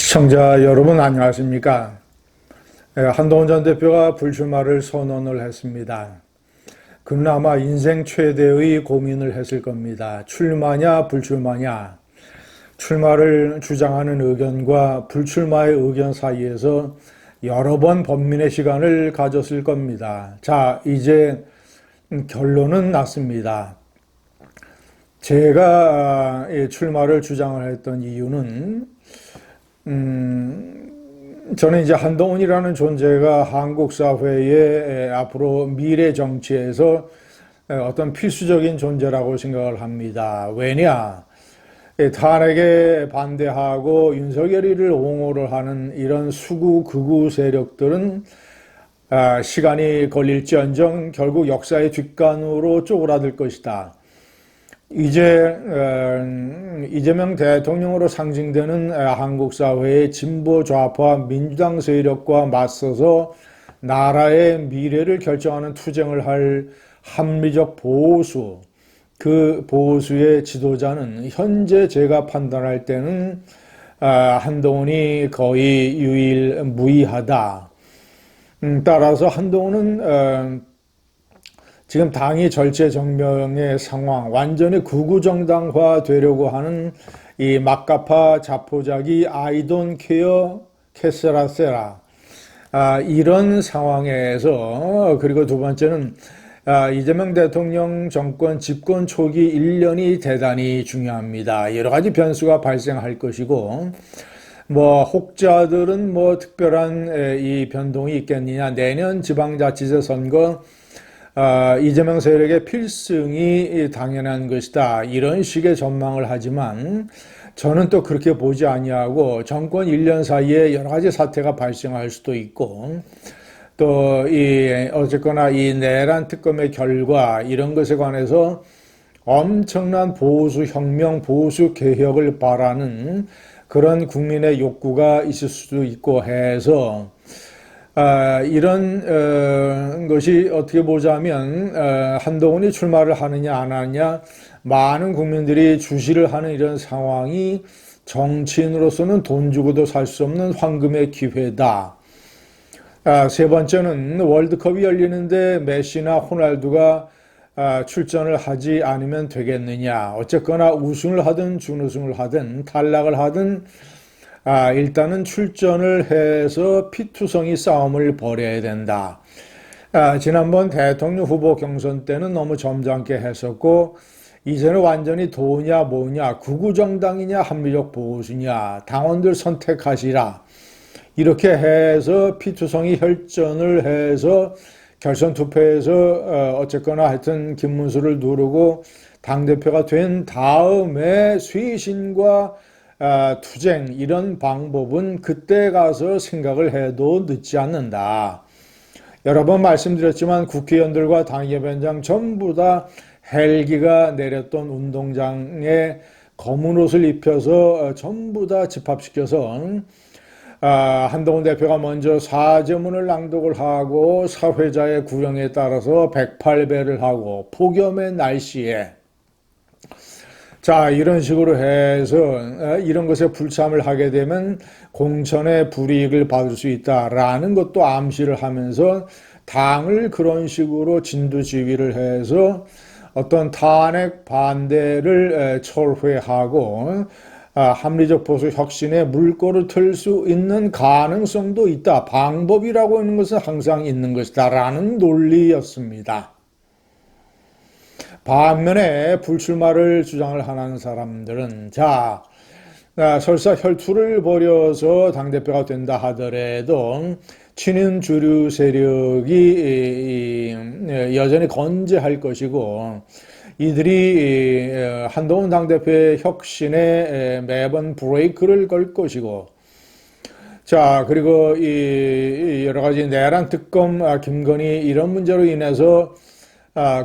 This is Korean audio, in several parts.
시청자 여러분 안녕하십니까? 한동훈 전 대표가 불출마를 선언을 했습니다. 그는 아마 인생 최대의 고민을 했을 겁니다. 출마냐 불출마냐. 출마를 주장하는 의견과 불출마의 의견 사이에서 여러 번 번민의 시간을 가졌을 겁니다. 자, 이제 결론은 났습니다. 제가 출마를 주장을 했던 이유는 저는 이제 한동훈이라는 존재가 한국 사회의 앞으로 미래 정치에서 어떤 필수적인 존재라고 생각을 합니다. 왜냐? 탄핵에 반대하고 윤석열이를 옹호를 하는 이런 수구 극우 세력들은 시간이 걸릴지언정 결국 역사의 뒷간으로 쪼그라들 것이다. 이제 이재명 대통령으로 상징되는 한국 사회의 진보 좌파 민주당 세력과 맞서서 나라의 미래를 결정하는 투쟁을 할 합리적 보수, 그 보수의 지도자는 현재 제가 판단할 때는 한동훈이 거의 유일무이하다. 따라서 한동훈은 지금 당이 절체절명의 상황, 완전히 극우정당화 되려고 하는 이 막가파 자포자기 I don't care, 캐세라세라. 이런 상황에서, 그리고 두 번째는, 이재명 대통령 정권 집권 초기 1년이 대단히 중요합니다. 여러 가지 변수가 발생할 것이고, 혹자들은 특별한 이 변동이 있겠느냐. 내년 지방자치제 선거, 이재명 세력의 필승이 당연한 것이다. 이런 식의 전망을 하지만 저는 또 그렇게 보지 아니하고 정권 1년 사이에 여러 가지 사태가 발생할 수도 있고 또 어쨌거나 이 내란 특검의 결과 이런 것에 관해서 엄청난 보수 혁명, 보수 개혁을 바라는 그런 국민의 욕구가 있을 수도 있고 해서 이런 것이 어떻게 보자면 한동훈이 출마를 하느냐 안 하느냐 많은 국민들이 주시를 하는 이런 상황이 정치인으로서는 돈 주고도 살 수 없는 황금의 기회다. 세 번째는 월드컵이 열리는데 메시나 호날두가 출전을 하지 않으면 되겠느냐. 어쨌거나 우승을 하든 준우승을 하든 탈락을 하든 일단은 출전을 해서 피투성이 싸움을 벌여야 된다. 지난번 대통령 후보 경선 때는 너무 점잖게 했었고 이제는 완전히 도냐 뭐냐 극우정당이냐 합리적 보수냐 당원들 선택하시라. 이렇게 해서 피투성이 혈전을 해서 결선 투표에서 어쨌거나 하여튼 김문수를 누르고 당대표가 된 다음에 쇄신과 투쟁 이런 방법은 그때 가서 생각을 해도 늦지 않는다. 여러 번 말씀드렸지만 국회의원들과 당협위원장 전부 다 헬기가 내렸던 운동장에 검은 옷을 입혀서 전부 다 집합시켜서 한동훈 대표가 먼저 사죄문을 낭독을 하고 사회자의 구령에 따라서 108배를 하고 폭염의 날씨에 자, 이런 식으로 해서 이런 것에 불참을 하게 되면 공천의 불이익을 받을 수 있다라는 것도 암시를 하면서 당을 그런 식으로 진두지휘를 해서 어떤 탄핵 반대를 철회하고 합리적 보수 혁신의 물꼬를 틀 수 있는 가능성도 있다. 방법이라고 하는 것은 항상 있는 것이다라는 논리였습니다. 반면에 불출마를 주장을 하는 사람들은 설사 혈투를 벌여서 당대표가 된다 하더라도 친윤 주류 세력이 여전히 건재할 것이고 이들이 한동훈 당대표의 혁신에 매번 브레이크를 걸 것이고 그리고 여러 가지 내란 특검, 김건희 이런 문제로 인해서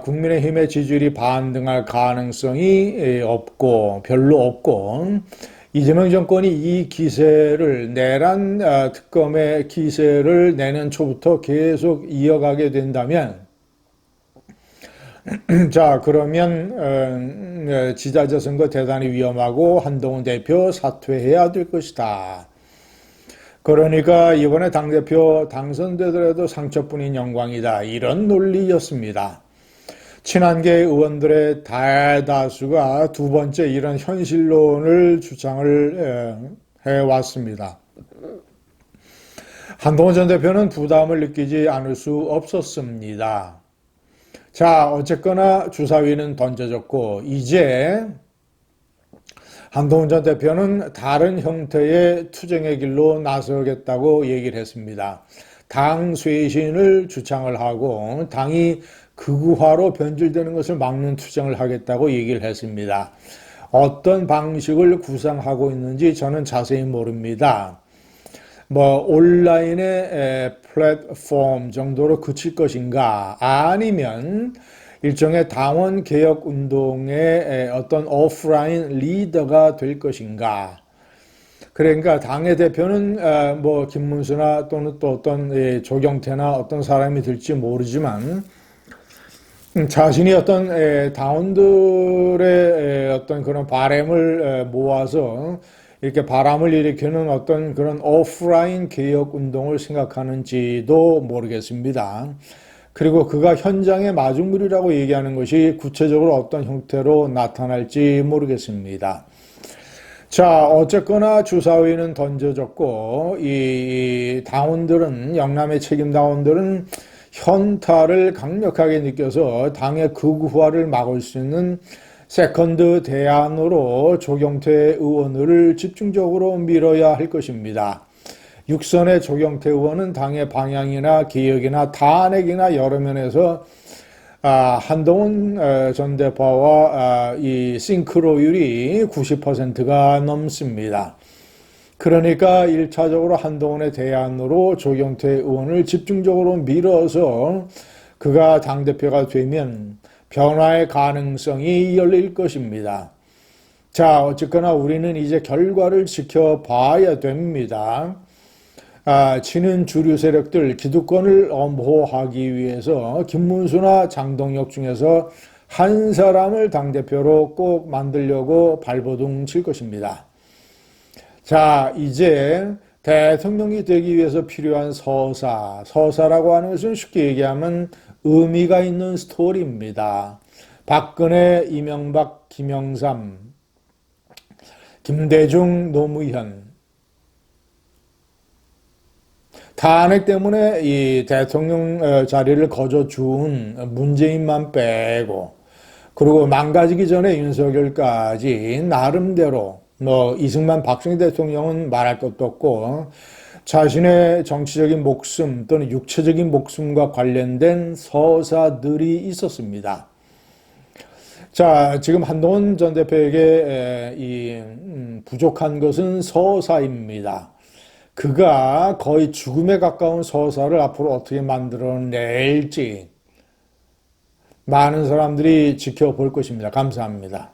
국민의힘의 지지율이 반등할 가능성이 별로 없고 이재명 정권이 이 기세를 내란 특검의 기세를 내년 초부터 계속 이어가게 된다면 그러면 지자체 선거 대단히 위험하고 한동훈 대표 사퇴해야 될 것이다. 그러니까 이번에 당대표 당선되더라도 상처뿐인 영광이다. 이런 논리였습니다. 친한계 의원들의 대다수가 두 번째 이런 현실론을 주장을 해왔습니다. 한동훈 전 대표는 부담을 느끼지 않을 수 없었습니다. 자, 어쨌거나 주사위는 던져졌고 이제 한동훈 전 대표는 다른 형태의 투쟁의 길로 나서겠다고 얘기를 했습니다. 당 쇄신을 주창을 하고 당이 극우화로 변질되는 것을 막는 투쟁을 하겠다고 얘기를 했습니다. 어떤 방식을 구상하고 있는지 저는 자세히 모릅니다. 온라인의 플랫폼 정도로 그칠 것인가, 아니면 일종의 당원 개혁 운동의 어떤 오프라인 리더가 될 것인가. 그러니까 당의 대표는 김문수나 또는 또 어떤 조경태나 어떤 사람이 될지 모르지만 자신이 어떤 당원들의 어떤 그런 바람을 모아서 이렇게 바람을 일으키는 어떤 그런 오프라인 개혁 운동을 생각하는지도 모르겠습니다. 그리고 그가 현장의 마중물이라고 얘기하는 것이 구체적으로 어떤 형태로 나타날지 모르겠습니다. 자, 어쨌거나 주사위는 던져졌고 이 당원들은, 영남의 책임 당원들은 현타를 강력하게 느껴서 당의 극우화를 막을 수 있는 세컨드 대안으로 조경태 의원을 집중적으로 밀어야 할 것입니다. 육선의 조경태 의원은 당의 방향이나 개혁이나 탄핵이나 여러 면에서 한동훈 전 대표와 이 싱크로율이 90%가 넘습니다. 그러니까 1차적으로 한동훈의 대안으로 조경태 의원을 집중적으로 밀어서 그가 당대표가 되면 변화의 가능성이 열릴 것입니다. 자, 어쨌거나 우리는 이제 결과를 지켜봐야 됩니다. 치는 주류 세력들, 기득권을 엄호하기 위해서 김문수나 장동혁 중에서 한 사람을 당대표로 꼭 만들려고 발버둥 칠 것입니다. 자, 이제 대통령이 되기 위해서 필요한 서사라고 하는 것은 쉽게 얘기하면 의미가 있는 스토리입니다. 박근혜, 이명박, 김영삼, 김대중, 노무현. 탄핵 때문에 이 대통령 자리를 거저준 문재인만 빼고, 그리고 망가지기 전에 윤석열까지 나름대로 이승만, 박정희 대통령은 말할 것도 없고 자신의 정치적인 목숨 또는 육체적인 목숨과 관련된 서사들이 있었습니다. 자, 지금 한동훈 전 대표에게 부족한 것은 서사입니다. 그가 거의 죽음에 가까운 서사를 앞으로 어떻게 만들어낼지 많은 사람들이 지켜볼 것입니다. 감사합니다.